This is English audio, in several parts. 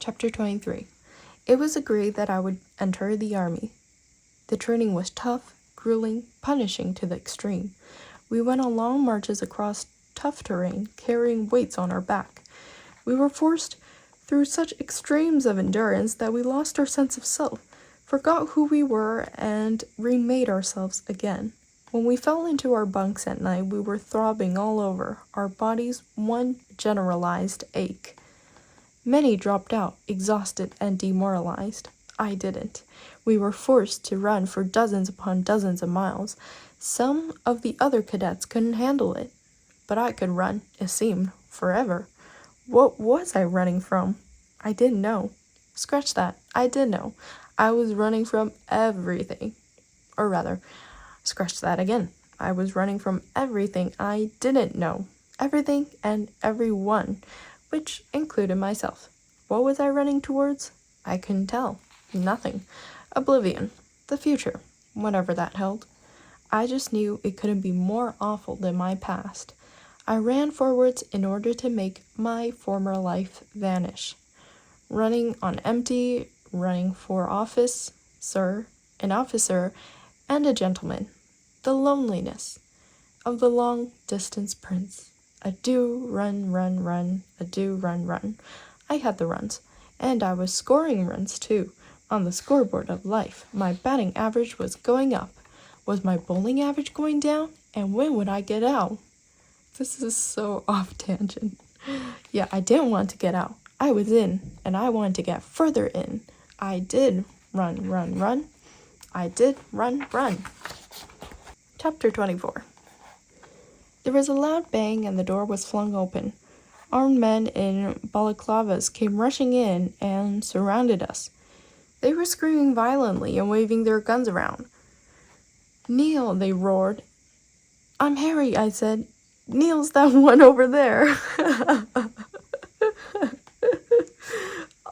Chapter 23. It was agreed that I would enter the army. The training was tough, grueling, punishing to the extreme. We went on long marches across tough terrain, carrying weights on our back. We were forced through such extremes of endurance that we lost our sense of self, forgot who we were, and remade ourselves again. When we fell into our bunks at night, we were throbbing all over, our bodies one generalized ache. Many dropped out, exhausted and demoralized. I didn't. We were forced to run for dozens upon dozens of miles. Some of the other cadets couldn't handle it, but I could run, it seemed, forever. What was I running from? I didn't know. Scratch that. I did know. I was running from everything. Or rather, scratch that again. I was running from everything I didn't know. Everything and everyone, which included myself. What was I running towards? I couldn't tell. Nothing. Oblivion. The future. Whatever that held. I just knew it couldn't be more awful than my past. I ran forwards in order to make my former life vanish. Running on empty, running for office, sir, an officer, and a gentleman. The loneliness of the long-distance prince. Adieu, run, run, run, adieu, run, run. I had the runs, and I was scoring runs too. On the scoreboard of life, my batting average was going up. Was my bowling average going down? And when would I get out? This is so off tangent. Yeah, I didn't want to get out. I was in, and I wanted to get further in. I did run, run, run. I did run, run. Chapter 24. There was a loud bang and the door was flung open. Armed men in balaclavas came rushing in and surrounded us. They were screaming violently and waving their guns around. "Neil," they roared. "I'm Harry," I said. "Neil's that one over there."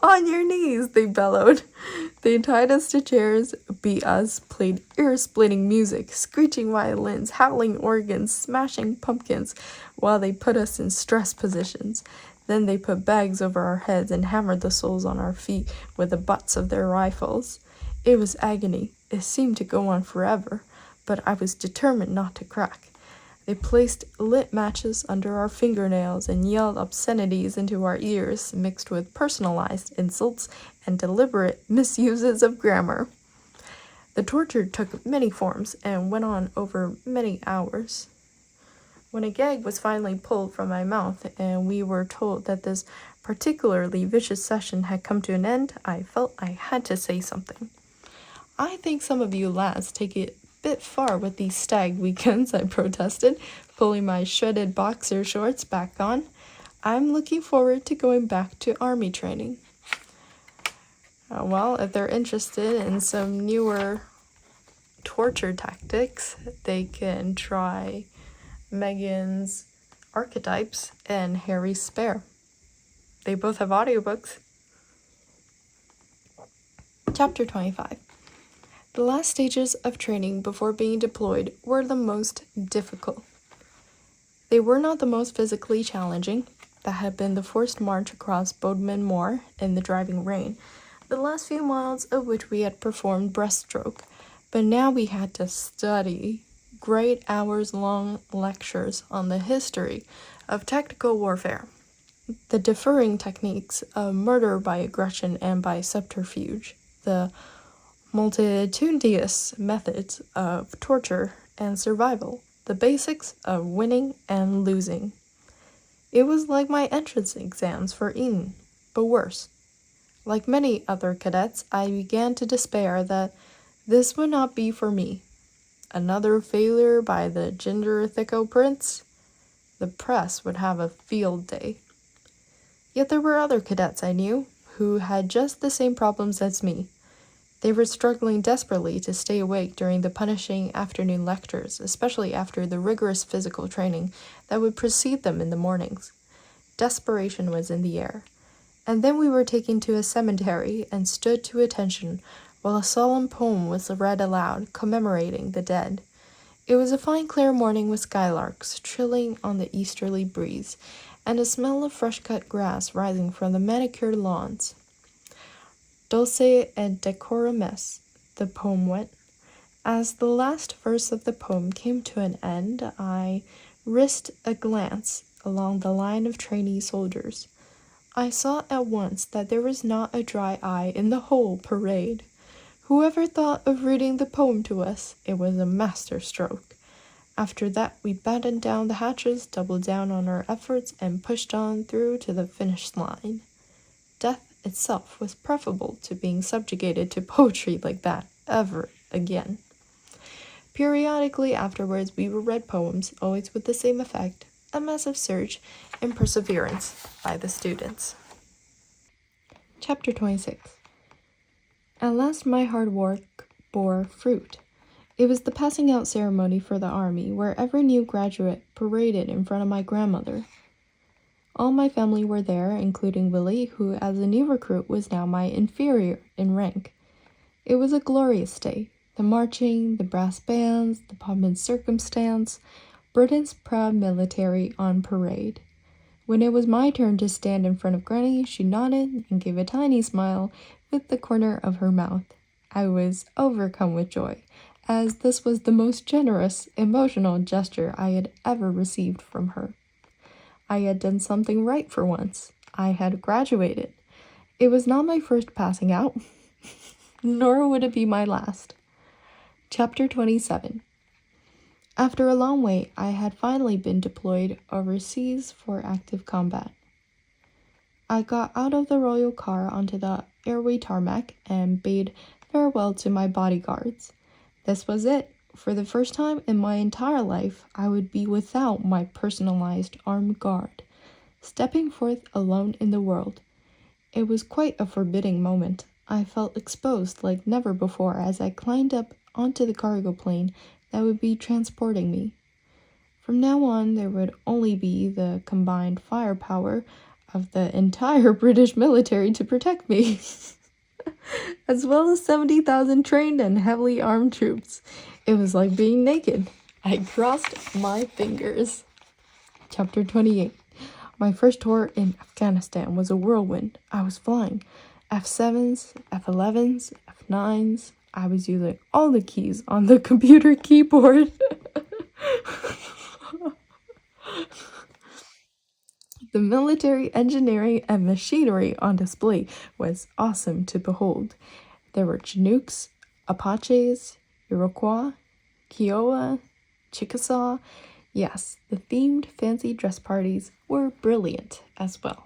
"On your knees," they bellowed. They tied us to chairs, beat us, played ear-splitting music, screeching violins, howling organs, smashing pumpkins, while they put us in stress positions. Then they put bags over our heads and hammered the soles on our feet with the butts of their rifles. It was agony. It seemed to go on forever, but I was determined not to crack. They placed lit matches under our fingernails and yelled obscenities into our ears, mixed with personalized insults and deliberate misuses of grammar. The torture took many forms and went on over many hours. When a gag was finally pulled from my mouth and we were told that this particularly vicious session had come to an end, I felt I had to say something. "I think some of you lads take it bit far with these stag weekends," I protested, pulling my shredded boxer shorts back on. "I'm looking forward to going back to army training." Well, if they're interested in some newer torture tactics, they can try Megan's Archetypes and Harry's Spare. They both have audiobooks. Chapter 25. The last stages of training before being deployed were the most difficult. They were not the most physically challenging. That had been the forced march across Bodmin Moor in the driving rain, the last few miles of which we had performed breaststroke. But now we had to study great hours-long lectures on the history of tactical warfare, the differing techniques of murder by aggression and by subterfuge, the multitudinous methods of torture and survival, the basics of winning and losing. It was like my entrance exams for Eton, but worse. Like many other cadets, I began to despair that this would not be for me. Another failure by the Ginger Thicko Prince? The press would have a field day. Yet there were other cadets I knew who had just the same problems as me. They were struggling desperately to stay awake during the punishing afternoon lectures, especially after the rigorous physical training that would precede them in the mornings. Desperation was in the air. And then we were taken to a cemetery and stood to attention while a solemn poem was read aloud, commemorating the dead. It was a fine clear morning with skylarks trilling on the easterly breeze, and a smell of fresh-cut grass rising from the manicured lawns. Dulce et decorum est, the poem went. As the last verse of the poem came to an end, I risked a glance along the line of trainee soldiers. I saw at once that there was not a dry eye in the whole parade. Whoever thought of reading the poem to us, it was a master stroke. After that, we battened down the hatches, doubled down on our efforts, and pushed on through to the finish line. Death itself was preferable to being subjugated to poetry like that ever again. Periodically afterwards, we would read poems, always with the same effect, a massive surge in perseverance by the students. Chapter 26. At last my hard work bore fruit. It was the passing out ceremony for the army, where every new graduate paraded in front of my grandmother. All my family were there, including Willie, who as a new recruit was now my inferior in rank. It was a glorious day. The marching, the brass bands, the pomp and circumstance, Britain's proud military on parade. When it was my turn to stand in front of Granny, she nodded and gave a tiny smile with the corner of her mouth. I was overcome with joy, as this was the most generous, emotional gesture I had ever received from her. I had done something right for once. I had graduated. It was not my first passing out, nor would it be my last. Chapter 27. After a long wait, I had finally been deployed overseas for active combat. I got out of the royal car onto the airway tarmac and bade farewell to my bodyguards. This was it. For the first time in my entire life, I would be without my personalized armed guard, stepping forth alone in the world. It was quite a forbidding moment. I felt exposed like never before as I climbed up onto the cargo plane that would be transporting me. From now on, there would only be the combined firepower of the entire British military to protect me, as well as 70,000 trained and heavily armed troops. It was like being naked. I crossed my fingers. Chapter 28. My first tour in Afghanistan was a whirlwind. I was flying F7s, F11s, F9s. I was using all the keys on the computer keyboard. The military engineering and machinery on display was awesome to behold. There were Chinooks, Apaches, Iroquois, Kiowa, Chickasaw. Yes, the themed fancy dress parties were brilliant as well.